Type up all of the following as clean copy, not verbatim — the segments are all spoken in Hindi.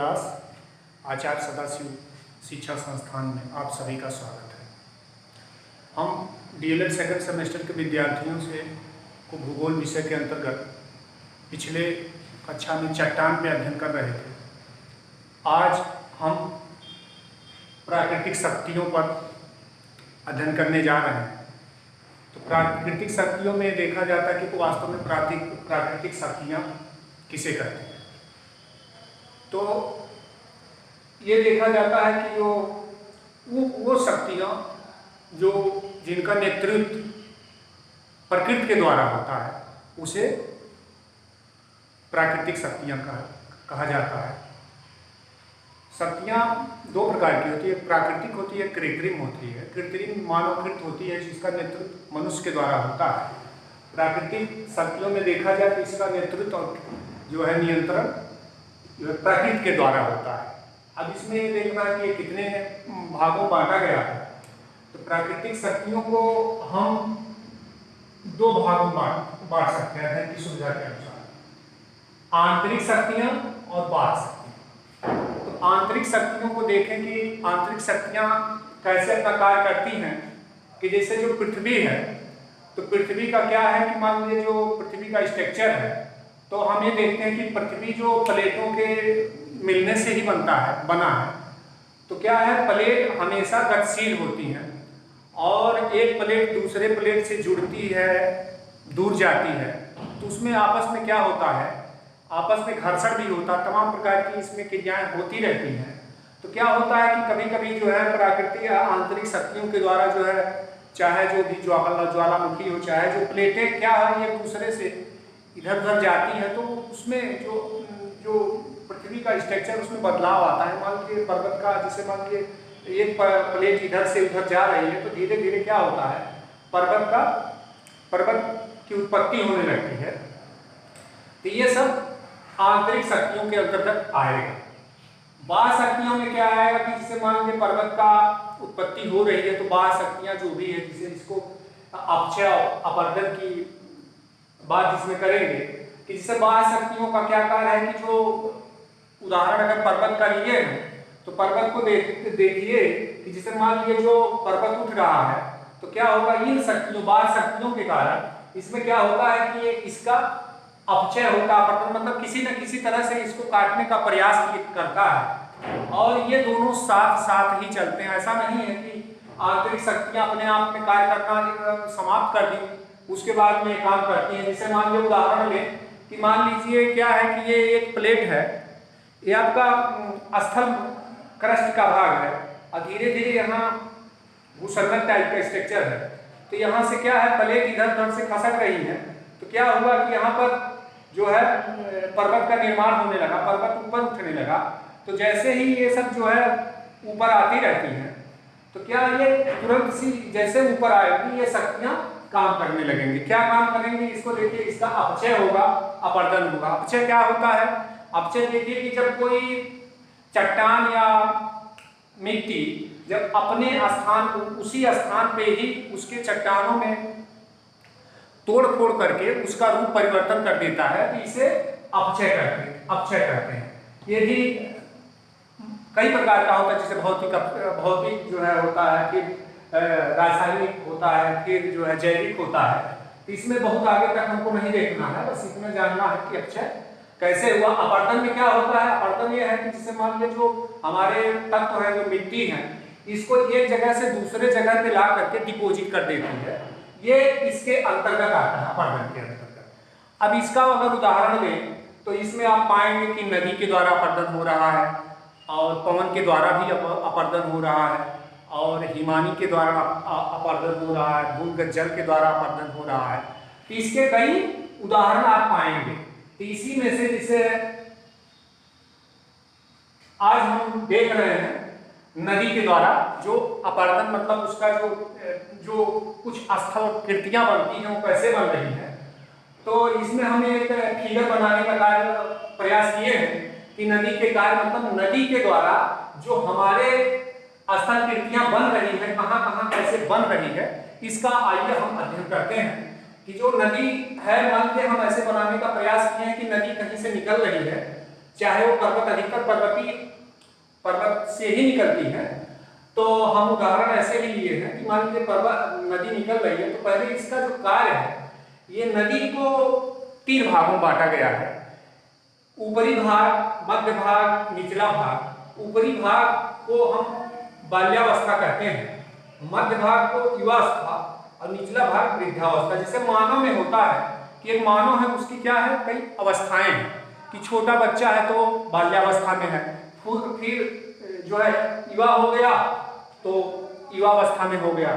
क्लास आचार्य सदाशिव शिक्षा संस्थान में आप सभी का स्वागत है। हम डीएलएड सेकंड सेमेस्टर के विद्यार्थियों से को भूगोल विषय के अंतर्गत पिछले कक्षा में चट्टान पे अध्ययन कर रहे थे। आज हम प्राकृतिक शक्तियों पर अध्ययन करने जा रहे हैं। तो प्राकृतिक शक्तियों में देखा जाता है कि वास्तव में प्राकृतिक शक्तियाँ किसे कहते हैं। तो ये देखा जाता है कि वो शक्तियाँ जो जिनका नेतृत्व प्रकृति के द्वारा होता है उसे प्राकृतिक शक्तियाँ कहा जाता है। शक्तियाँ दो प्रकार की होती है, प्राकृतिक होती है, कृत्रिम होती है। कृत्रिम मानवकृत होती है जिसका नेतृत्व मनुष्य के द्वारा होता है। प्राकृतिक शक्तियों में देखा जाए तो इसका नेतृत्व जो है नियंत्रण प्रकृति के द्वारा होता है। अब इसमें ये देखना है कि कितने भागों बांटा गया है। तो प्राकृतिक शक्तियों को हम दो भागों में बांट सकते हैं की सुविधा के अनुसार, आंतरिक शक्तियां और बाह्य शक्तियां। तो आंतरिक शक्तियों को देखें कि आंतरिक शक्तियां कैसे अपना कार्य करती हैं। कि जैसे जो पृथ्वी है, तो पृथ्वी का क्या है कि मान लीजिए जो पृथ्वी का स्ट्रक्चर है, तो हम ये देखते हैं कि पृथ्वी जो प्लेटों के मिलने से ही बना है। तो क्या है, प्लेट हमेशा गतिशील होती हैं और एक प्लेट दूसरे प्लेट से जुड़ती है, दूर जाती है, तो उसमें आपस में क्या होता है, आपस में घर्षण भी होता है, तमाम प्रकार की इसमें क्रियाएं होती रहती हैं। तो क्या होता है कि कभी कभी जो है प्राकृतिक आंतरिक शक्तियों के द्वारा जो है, चाहे जो भी ज्वालामुखी हो, चाहे जो प्लेटें क्या है एक दूसरे से इधर उधर जाती है, तो उसमें जो पृथ्वी का स्ट्रक्चर उसमें बदलाव आता है। मान लीजिए पर्वत का, जैसे मान लीजिए एक प्लेट इधर से उधर जा रही है, तो धीरे धीरे क्या होता है, पर्वत की उत्पत्ति होने लगती है। तो ये सब आंतरिक शक्तियों के अंतर्गत आएगा। बाह्य शक्तियों में क्या आएगा कि जैसे मान लीजिए पर्वत का उत्पत्ति हो रही है, तो बाह्य शक्तियां जो भी है, जिसे इसको अपक्षय अपवर्तन की बात इसमें करेंगे कि जिससे बाह्य शक्तियों का क्या कार्य है कि जो उदाहरण अगर पर्वत का लिए हैं, तो पर्वत को देखिए कि जैसे मान लीजिए जो पर्वत उठ रहा है, तो क्या होगा, इन शक्तियों बाह्य शक्तियों के कारण इसमें क्या होता है कि ये इसका अपक्षय होता है, मतलब किसी न किसी तरह से इसको काटने का प्रयास करता है। और ये दोनों साथ साथ ही चलते हैं। ऐसा नहीं है कि आंतरिक शक्तियां अपने आप में कार्य करना समाप्त कर दी उसके बाद में काम करती हैं। जैसे मान लीजिए उदाहरण लें कि मान लीजिए क्या है कि ये एक प्लेट है, ये आपका स्थल क्रस्ट का भाग है और धीरे धीरे यहाँ भूसंगत टाइप का स्ट्रक्चर है। तो यहाँ से क्या है, प्लेट इधर उधर से खसक रही है, तो क्या हुआ कि यहाँ पर जो है पर्वत का निर्माण होने लगा, पर्वत ऊपर उठने लगा। तो जैसे ही ये सब जो है ऊपर आती रहती हैं, तो क्या ये तुरंत सी जैसे ऊपर आएगी ये शक्तियाँ काम करने लगेंगे। क्या काम करेंगे, इसको देखिए, इसका अपक्षय होगा, अपवर्तन होगा। अपक्षय क्या होता है, अपक्षय देखिए कि जब कोई चट्टान या मिट्टी जब अपने स्थान उसी स्थान पे ही उसके चट्टानों में तोड़ फोड़ करके उसका रूप परिवर्तन कर देता है, तो इसे अपक्षय कहते हैं। ये भी कई प्रकार का होता है, जैसे भौतिक जो है होता है, फिर रासायनिक होता है, फिर जो है जैविक होता है। तो इसमें बहुत आगे तक हमको नहीं देखना है, बस इतना जानना है कि अपक्षय कैसे हुआ। अपवर्तन में क्या होता है, अपवर्तन ये है कि जैसे मान लीजिए जो हमारे तत्व है, जो मिट्टी है, इसको एक जगह से दूसरे जगह पे ला करके डिपोजिट कर देती है। ये इसके अंतर्गत आता है, अपवर्तन के अंतर्गत। अब इसका अगर उदाहरण लें तो इसमें आप पाएंगे कि नदी के द्वारा अपवर्तन हो रहा है और पवन के द्वारा भी अपवर्तन हो रहा है और हिमानी के द्वारा अपवर्तन हो रहा है, भूमिगत जल के द्वारा अपवर्तन हो रहा है। तो इसके कई उदाहरण आप पाएंगे। तो इसी में से जिसे आज हम देख रहे हैं नदी के द्वारा जो अपवर्तन, मतलब उसका जो कुछ स्थल कृतियां बनती हैं वो कैसे बन रही हैं। तो इसमें हम एक फिगर बनाने का कार्य प्रयास किए हैं कि नदी के कार्य, मतलब नदी के द्वारा जो हमारे स्थल कृतियां बन रही है, कहाँ कहाँ कैसे बन रही है, इसका आइए हम अध्ययन करते हैं। कि जो नदी है, मान लीजिए हम ऐसे बनाने का प्रयास किए हैं कि नदी कहीं से निकल रही है, चाहे वो पर्वत अधिकतर पर्वत से ही निकलती है। तो हम उदाहरण ऐसे ही लिए हैं कि मान लीजिए पर्वत नदी निकल रही है, तो पहले इसका जो कार्य है, ये नदी को 3 भागों में बांटा गया है, ऊपरी भाग, मध्य भाग, निचला भाग। ऊपरी भाग को हम बाल्यावस्था कहते हैं, मध्य भाग को युवावस्था और निचला भाग वृद्धावस्था। जैसे मानव में होता है कि एक मानव है, उसकी क्या है, कई अवस्थाएं हैं कि छोटा बच्चा है तो बाल्यावस्था में है, फिर जो है युवा हो गया तो युवावस्था में हो गया,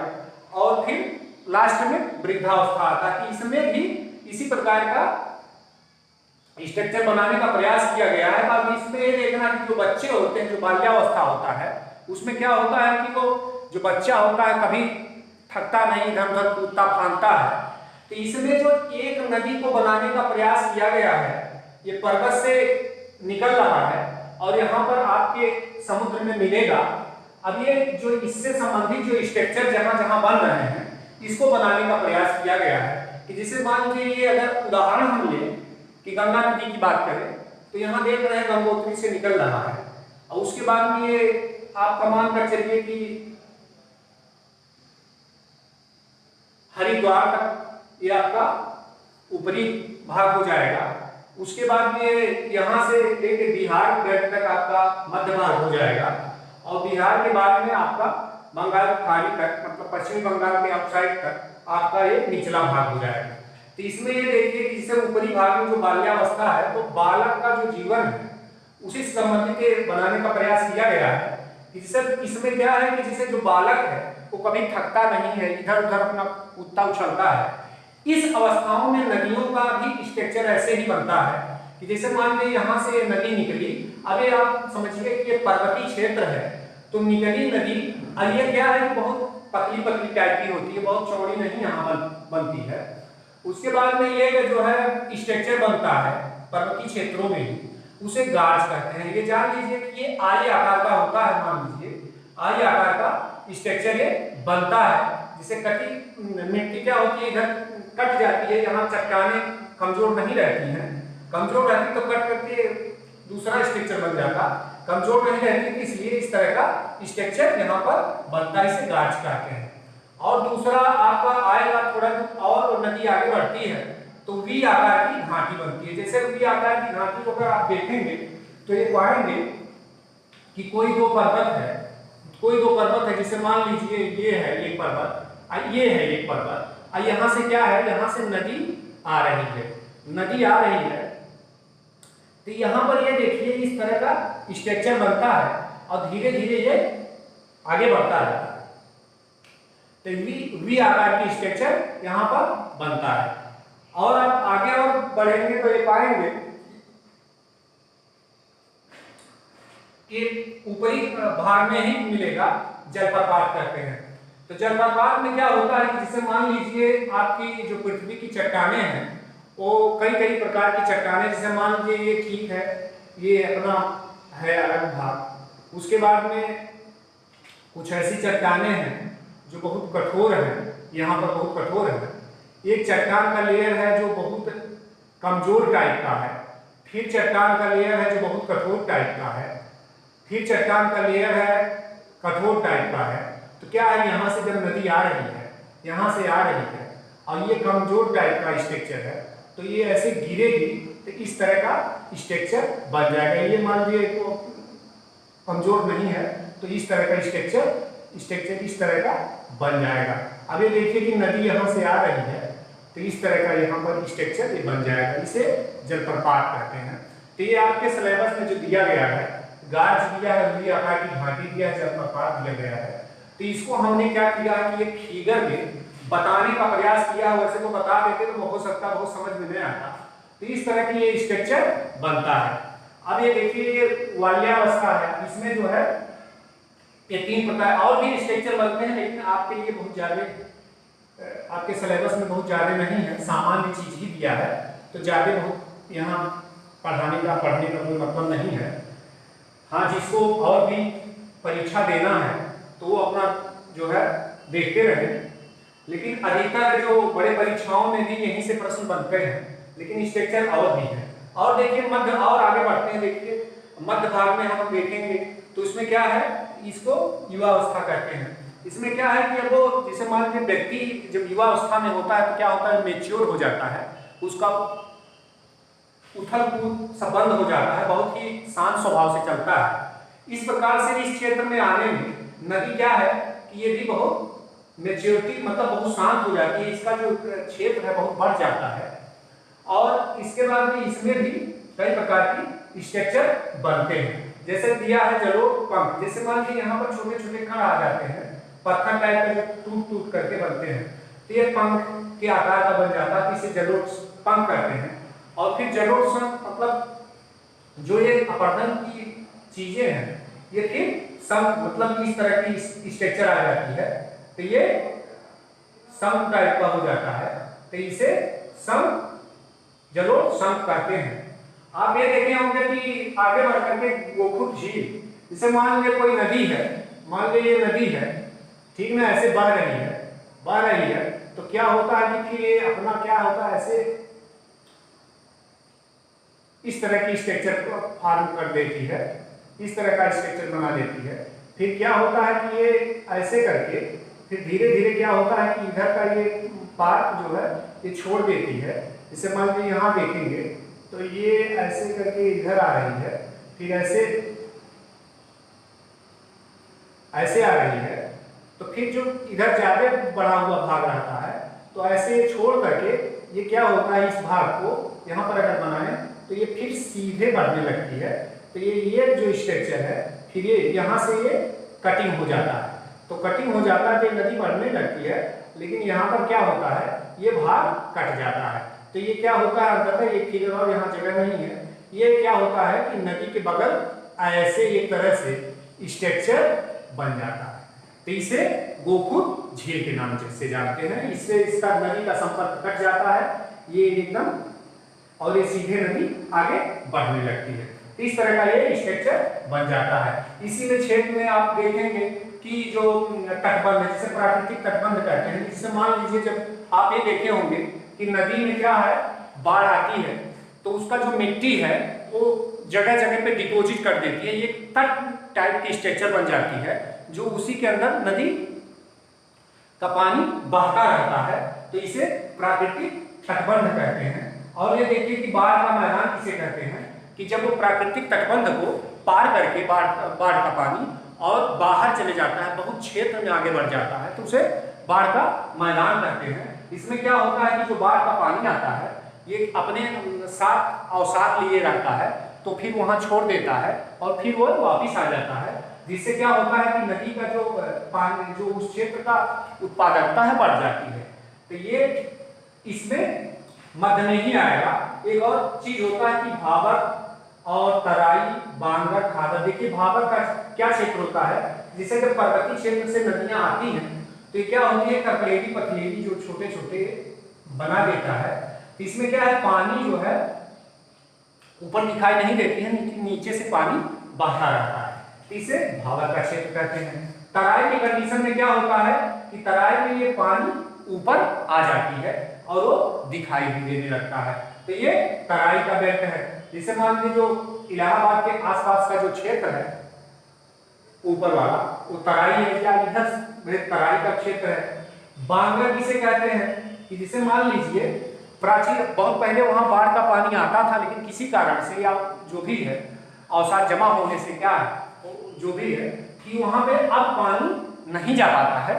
और फिर लास्ट में वृद्धावस्था आता है। कि इसमें भी इसी प्रकार का स्ट्रक्चर बनाने का प्रयास किया गया है। अब इसमें ये देखना कि जो बच्चे होते हैं, जो बाल्यावस्था होता है, उसमें क्या होता है कि वो जो बच्चा होता है कभी थकता नहीं, इधर उधर कूदता फांदता है। तो इसमें जो एक नदी को बनाने का प्रयास किया गया है, ये पर्वत से निकल रहा है और यहाँ पर आपके समुद्र में मिलेगा। अब ये जो इससे संबंधित जो स्ट्रक्चर जहाँ जहाँ बन रहे हैं, इसको बनाने का प्रयास किया गया है। कि जैसे मान लीजिए ये अगर उदाहरण हम लें कि गंगा नदी की बात करें, तो यहाँ देख रहे हैं गंगोत्री से निकल रहा है, और उसके बाद में ये आप मान कर चलिए कि हरिद्वार तक ये आपका ऊपरी भाग हो जाएगा। उसके बाद में यहाँ से लेके बिहार तक आपका मध्य भाग हो जाएगा, और बिहार के बाद में आपका बंगाल की खाड़ी तक, मतलब पश्चिमी बंगाल के आउटसाइड तक आपका ये निचला भाग हो जाएगा। तो इसमें ये देखिए कि जिससे ऊपरी भाग में जो बाल्यावस्था है, तो बालक का जो जीवन है उसी संबंधित बनाने का प्रयास किया गया है। इससे इसमें क्या है कि जिसे जो बालक है वो कभी थकता नहीं है, इधर उधर अपना कूदता उछलता है। इस अवस्थाओं में नदियों का भी स्ट्रक्चर ऐसे ही बनता है कि जैसे मान लीजिए यहाँ से नदी निकली, अब ये आप समझिए कि ये पर्वतीय क्षेत्र है, तो निकली नदी, अब ये क्या है कि बहुत पतली पतली टाइप की होती है, बहुत चौड़ी नहीं यहाँ बनती है। उसके बाद में ये जो है स्ट्रक्चर बनता है पर्वतीय क्षेत्रों में ही, उसे गार्ज कहते हैं। ये जान लीजिए कि ये आई आकार का होता है, मान लीजिए आई आकार का स्ट्रक्चर ये बनता है। जिसे कटी मिट्टी क्या होती है, इधर कट जाती है, यहाँ चट्टानें कमजोर नहीं रहती हैं, कमजोर रहती तो कट करके दूसरा स्ट्रक्चर बन जाता, कमजोर नहीं रहती, इसलिए इस तरह का स्ट्रक्चर यहाँ पर बनता है, इसे गार्ज कहते हैं। और दूसरा आपका आएगा थोड़ा और नदी आगे बढ़ती है तो वी आकार की घाटी बनती है। जैसे वी आकार की घाटी को अगर आप देखेंगे तो ये पाएंगे कि कोई दो पर्वत है, जैसे मान लीजिए ये है एक पर्वत, ये है एक पर्वत, और यहाँ से क्या है, यहाँ से नदी आ रही है, तो यहाँ पर ये देखिए इस तरह का स्ट्रक्चर बनता है और धीरे धीरे ये आगे बढ़ता है। तो वी आकार की स्ट्रक्चर यहाँ पर बनता है। और आप आगे और बढ़ेंगे तो ये पाएंगे कि ऊपरी भाग में ही मिलेगा जलप्रपात कहते हैं। तो जलप्रपात में क्या होता है कि जैसे मान लीजिए आपकी जो पृथ्वी की चट्टानें हैं, वो कई प्रकार की चट्टानें, जैसे मान लीजिए ये ठीक है, ये अपना है अलग भाग। उसके बाद में कुछ ऐसी चट्टानें हैं जो बहुत कठोर है, यहाँ पर बहुत कठोर है। एक चट्टान का लेयर है जो बहुत कमजोर टाइप का है, फिर चट्टान का लेयर है जो बहुत कठोर टाइप का है, फिर चट्टान का लेयर है कठोर टाइप का है। तो क्या है, यहाँ से जब नदी आ रही है, यहाँ से आ रही है और ये कमजोर टाइप का स्ट्रक्चर है, तो ये ऐसे गिरेगी तो इस तरह का स्ट्रक्चर बन जाएगा। ये मान लीजिए कमजोर नहीं है तो इस तरह का स्ट्रक्चर इस तरह का बन जाएगा। अब ये देखिए कि नदी यहाँ से आ रही है तो इस तरह का यहाँ पर स्ट्रक्चर ये बन जाएगा, इसे जलप्रपात कहते हैं। तो ये आपके सिलेबस में जो दिया गया है, गार्ज दिया है, वी आकार की घाटी दिया है, जलप्रपात दिया गया है। तो इसको हमने क्या किया है कि एक फिगर में बताने का प्रयास किया। वैसे तो बता देते तो हो सकता बहुत समझ में नहीं आता। तो इस तरह की ये स्ट्रक्चर बनता है। अब ये देखिए ये बाल्यावस्था है, इसमें जो है ये 3 प्रकार और भी स्ट्रक्चर बनते हैं, लेकिन आपके लिए बहुत ज़्यादा आपके सिलेबस में बहुत ज़्यादा नहीं है, सामान्य चीज ही दिया है, तो ज़्यादा बहुत यहाँ पढ़ने का कोई मतलब नहीं है। हाँ, जिसको और भी परीक्षा देना है तो वो अपना जो है देखते रहे, लेकिन अधिकतर जो बड़े परीक्षाओं में भी यहीं से प्रश्न बनते हैं, लेकिन स्ट्रक्चर और भी है। और देखिए मध्य, और आगे बढ़ते हैं, देखिए मध्य भाग में हम देखेंगे तो इसमें क्या है, इसको युवावस्था कहते हैं। इसमें क्या है कि अब वो जैसे मान लीजिए व्यक्ति जब युवावस्था में होता है तो क्या होता है, मेच्योर हो जाता है, उसका उथल कूद सब बंद हो जाता है, बहुत ही शांत स्वभाव से चलता है। इस प्रकार से इस क्षेत्र में आने में नदी क्या है कि ये भी बहुत मेच्योरिटी मतलब बहुत शांत हो जाती है, इसका जो क्षेत्र है बहुत बढ़ जाता है। और इसके बाद में इसमें भी कई प्रकार की स्ट्रक्चर बनते हैं, जैसे दिया है जलोपंख। जैसे मान लीजिए यहाँ पर छोटे छोटे कण आ जाते हैं, पत्थर टाइप के टूट टूट करके बनते हैं, तो ये पंख के आकार का बन जाता है, इसे जलोपंख कहते हैं। और फिर जलोत्संग मतलब जो ये अपर्दन की चीजें हैं, ये फिर सम मतलब इस तरह की स्ट्रक्चर आ जाती है, तो ये सम टाइप का हो जाता है, तो इसे सम जलोत्संग कहते हैं। आप ये देखे होंगे कि आगे बढ़ करके गोखुर झील, जैसे मान लीजिए कोई नदी है, मान लीजिए ये नदी है, ठीक ना, ऐसे बह रही है, तो क्या होता है कि ये अपना क्या होता है, ऐसे इस तरह की स्ट्रक्चर को फॉर्म कर देती है, इस तरह का स्ट्रक्चर बना देती है। फिर क्या होता है कि ये ऐसे करके फिर धीरे धीरे क्या होता है कि इधर का ये पार्ट जो है ये छोड़ देती है। जैसे मान लीजिए यहाँ देखेंगे तो ये ऐसे करके इधर आ रही है, फिर ऐसे आ रही है, तो फिर जो इधर ज्यादा बढ़ा हुआ भाग रहता है तो ऐसे छोड़ करके ये क्या होता है, इस भाग को यहाँ पर अगर बनाए तो ये फिर सीधे बढ़ने लगती है। तो ये जो स्ट्रक्चर है फिर ये यहाँ से ये कटिंग हो जाता है, तो कटिंग हो जाता है तो नदी बढ़ने लगती है, लेकिन यहाँ पर क्या होता है, ये भाग कट जाता है। तो ये क्या होता है, अंततः ये फिगर और यहाँ जगह नहीं है, ये क्या होता है कि नदी के बगल ऐसे एक तरह से स्ट्रक्चर बन जाता है, तो इसे गोखुर झील के नाम से जानते हैं। इससे इसका नदी का संपर्क कट जाता है, ये एकदम, और ये सीधे नदी आगे बढ़ने लगती है, तो इस तरह का ये स्ट्रक्चर बन जाता है। इसी में क्षेत्र में आप देखेंगे कि जो तटबंध है, जिसे प्राकृतिक तटबंध कहते हैं, जिससे मान लीजिए जब आप ये देखे होंगे कि नदी में क्या है, बाढ़ आती है तो उसका जो मिट्टी है वो जगह जगह पे डिपोजिट कर देती है, ये तट टाइप की स्ट्रक्चर बन जाती है, जो उसी के अंदर नदी का पानी बहता रहता है, तो इसे प्राकृतिक तटबंध कहते हैं। और ये देखिए कि बाढ़ का मैदान किसे कहते हैं, कि जब वो प्राकृतिक तटबंध को पार करके बाढ़ का पानी और बाहर चले जाता है, बहुत क्षेत्र में आगे बढ़ जाता है, तो उसे बाढ़ का मैदान कहते हैं। इसमें क्या होता है कि जो बाढ़ का पानी आता है ये अपने साथ अवसाद लिए रहता है, तो फिर वहां छोड़ देता है और फिर वो वापिस आ जाता है, जिससे क्या होता है कि नदी का जो पानी जो उस क्षेत्र का उत्पादकता है बढ़ जाती है। तो ये इसमें मध्य में ही आएगा। एक और चीज होता है कि भाबर और तराई, बांगर, खादर। देखिए भाबर का क्या क्षेत्र होता है, जिसे जब पर्वतीय क्षेत्र से नदियां आती हैं तो ये क्या होती है, कर्करेली पथरेली जो छोटे छोटे बना देता है, तो इसमें क्या है, पानी जो है ऊपर दिखाई नहीं देती है, नीचे से पानी बहता रहता है, इसे भाबर का क्षेत्र कहते हैं। तराई की कंडीशन में क्या होता है कि तराई में ये पानी ऊपर आ जाती है और वो दिखाई भी देने लगता है, तो ये तराई का बेल्ट है। जैसे मान लीजिए जो इलाहाबाद के आसपास का जो क्षेत्र है ऊपर वाला, वो तराई है, क्या इधर तराई का क्षेत्र है। बांगर किसे कहते हैं कि जिसे मान लीजिए प्राचीन बहुत पहले वहां बाढ़ का पानी आता था, लेकिन किसी कारण से या जो भी है अवसाद जमा होने से क्या है, जो भी है कि वहां पे अब पानी नहीं जा पाता है,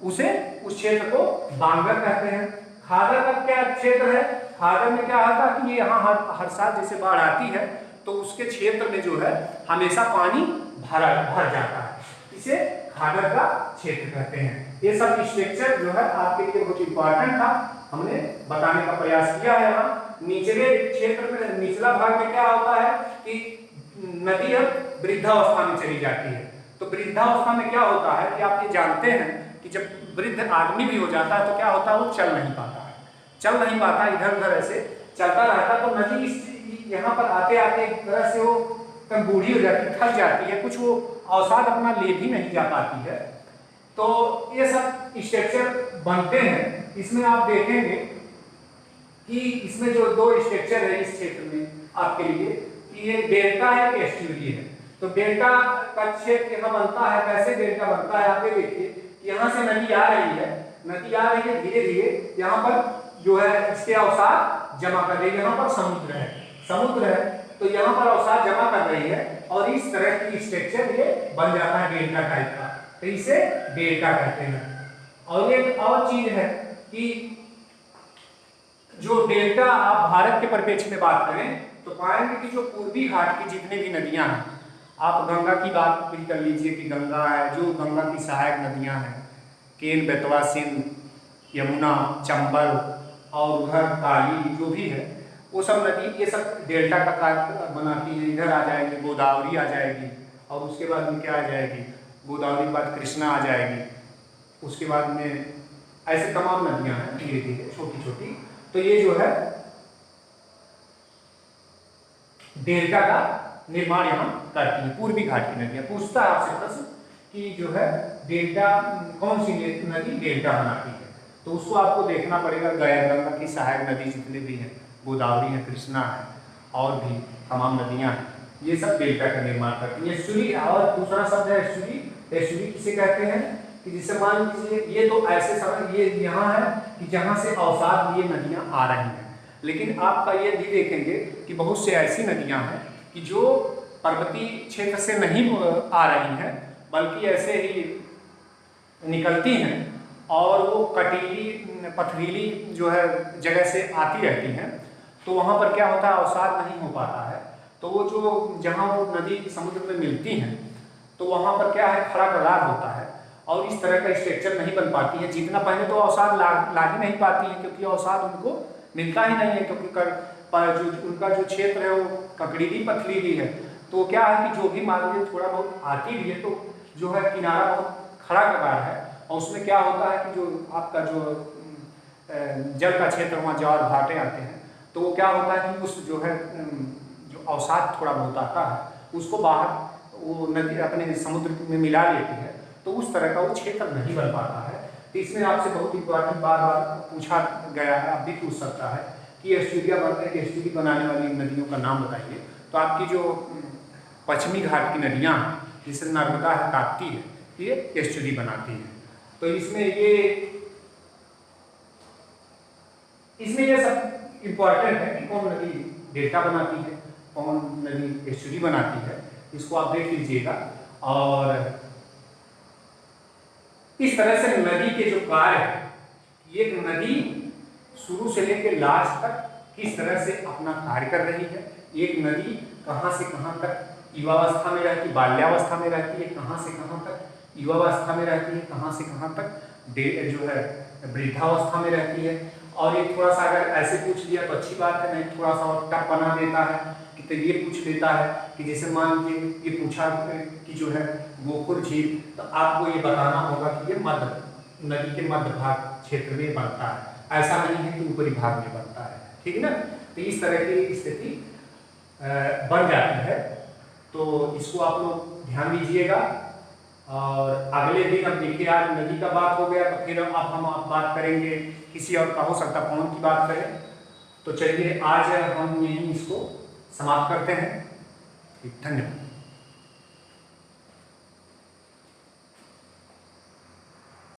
उसे उस क्षेत्र को बांगर कहते हैं। खादर का क्या क्षेत्र है, खादर में क्या होता है कि ये यहाँ हर साल जैसे बाढ़ आती है तो उसके क्षेत्र में जो है हमेशा पानी भर जाता है, इसे खादर का क्षेत्र कहते हैं। ये सब स्ट्रक्चर जो है आपके लिए बहुत इंपॉर्टेंट था, हमने बताने का प्रयास किया है। यहाँ निचले क्षेत्र में, निचला भाग में क्या होता है कि नदी अब वृद्धावस्था में चली जाती है, तो वृद्धावस्था में क्या होता है कि आप ये जानते हैं कि जब वृद्ध आदमी भी हो जाता है तो क्या होता है, वो चल नहीं पाता, इधर उधर ऐसे चलता रहता, तो नदी यहाँ पर आते आते एक तरह से वो बूढ़ी हो जाती है, थक जाती है, कुछ वो अवसाद अपना ले भी नहीं जा पाती है। तो ये सब स्ट्रक्चर बनते हैं। इसमें आप देखेंगे कि इसमें जो दो स्ट्रक्चर है इस क्षेत्र में, आपके लिए कि ये डेल्टा है कि एस्ट्यूरी है। तो डेल्टा का क्षेत्र यहाँ बनता है, कैसे डेल्टा बनता है आप ये देखिए, यहाँ से नदी आ रही है, नदी आ रही है धीरे धीरे, यहाँ पर जो है इसके अवसाद जमा कर रही है, यहाँ पर समुद्र है, समुद्र है तो यहाँ पर अवसाद जमा कर रही है और इस तरह की स्ट्रक्चर ये बन जाता है डेल्टा टाइप का, तो इसे डेल्टा कहते हैं। और एक और चीज है कि जो डेल्टा आप भारत के परिप्रेक्ष्य में बात करें तो पाएंगे कि जो पूर्वी घाट की जितने भी नदियां हैं, आप गंगा की बात भी कर लीजिए कि गंगा है, जो गंगा की सहायक नदियां हैं, केन, बेतवा, सिंध, यमुना, चंबल और उधर काली जो भी है वो सब नदी, ये सब डेल्टा का कार्य बनाती है। इधर आ जाएगी गोदावरी आ जाएगी और उसके बाद में क्या आ जाएगी, गोदावरी के बाद कृष्णा आ जाएगी, उसके बाद में ऐसे तमाम नदियां हैं धीरे धीरे छोटी छोटी। तो ये जो है डेल्टा का निर्माण यहाँ करती है पूर्वी घाट की नदियां। पूछता है आपसे प्रश्न कि जो है डेल्टा कौन सी नदी डेल्टा बनाती है, तो उसको आपको देखना पड़ेगा। गंगा की सहायक नदी जितने भी हैं, गोदावरी है, कृष्णा है और भी तमाम नदियां हैं, ये सब डेल्टा का निर्माण करती है। एस्चुरी और दूसरा शब्द है एस्चुरी। एस्चुरी किसे कहते हैं कि जिसे मान लीजिए ये तो ऐसे समय ये यहाँ है कि जहाँ से अवसाद ये नदियाँ आ रही हैं, लेकिन आपका ये भी देखेंगे कि बहुत से ऐसी नदियाँ हैं कि जो पर्वतीय क्षेत्र से नहीं आ रही हैं बल्कि ऐसे ही निकलती हैं और वो कटीली पथरीली जो है जगह से आती रहती हैं, तो वहाँ पर क्या होता है अवसाद नहीं हो पाता है, तो वो जो जहाँ वो नदी समुद्र में मिलती हैं तो वहाँ पर क्या है खड़ा पदार्थ होता है और इस तरह का स्ट्रक्चर नहीं बन पाती है। जितना पहले तो अवसाद ला ही नहीं पाती है क्योंकि अवसाद उनको मिलता ही नहीं है, क्योंकि जो उनका जो क्षेत्र है वो ककड़ीली पथरीली है। तो क्या है कि जो भी मान लीजिए थोड़ा बहुत आती भी है तो जो है किनारा बहुत खड़ा कगार है और उसमें क्या होता है कि जो आपका जो जल का क्षेत्र वहाँ ज्वार भाटे आते हैं तो वो क्या होता है कि उस जो है जो अवसाद थोड़ा बहुत आता है उसको बाहर वो नदी अपने समुद्र में मिला लेती है, तो उस तरह का वो क्षेत्र नहीं बन पाता है। तो इसमें आपसे बहुत इंपॉर्टेंट बार बार पूछा गया है, आप भी पूछ सकता है कि एस्चुरी बनाने वाली नदियों का नाम बताइए। तो आपकी जो पश्चिमी घाट की नदियाँ हैं जैसे नर्मदा है, ताप्ती है, ये एस्चुरी बनाती है। तो इसमें ये सब इम्पॉर्टेंट है कि कौन नदी डेल्टा बनाती है, कौन नदी एस्चुरी बनाती है, इसको आप देख लीजिएगा। और इस तरह से नदी के जो कार्य है, एक नदी शुरू से लेकर लास्ट तक किस तरह से अपना कार्य कर रही है, एक नदी कहाँ से कहाँ तक युवावस्था में रहती, बाल्यावस्था में रहती है, कहाँ से कहाँ तक युवावस्था में रहती है, कहाँ से कहाँ तक जो है वृद्धावस्था में रहती है। और ये थोड़ा सा अगर ऐसे पूछ लिया तो अच्छी बात है, नहीं थोड़ा सा और टफ बना देता है कि तो ये पूछ लेता है कि जैसे मान लीजिए ये पूछा कि जो है गोकुल झील, तो आपको ये बताना होगा कि ये मध्य नदी के मध्य भाग क्षेत्र में बनता है, ऐसा नहीं है कि ऊपरी भाग में बनता है, ठीक है ना। तो इस तरह की स्थिति बन जाती है, तो इसको आप लोग ध्यान दीजिएगा। और अगले दिन अब देखिए आज नदी का बात हो गया तो फिर अब हम बात करेंगे किसी और का, हो सकता पवन की बात करें। तो चलिए आज हम यहीं इसको समाप्त करते हैं। धन्यवाद।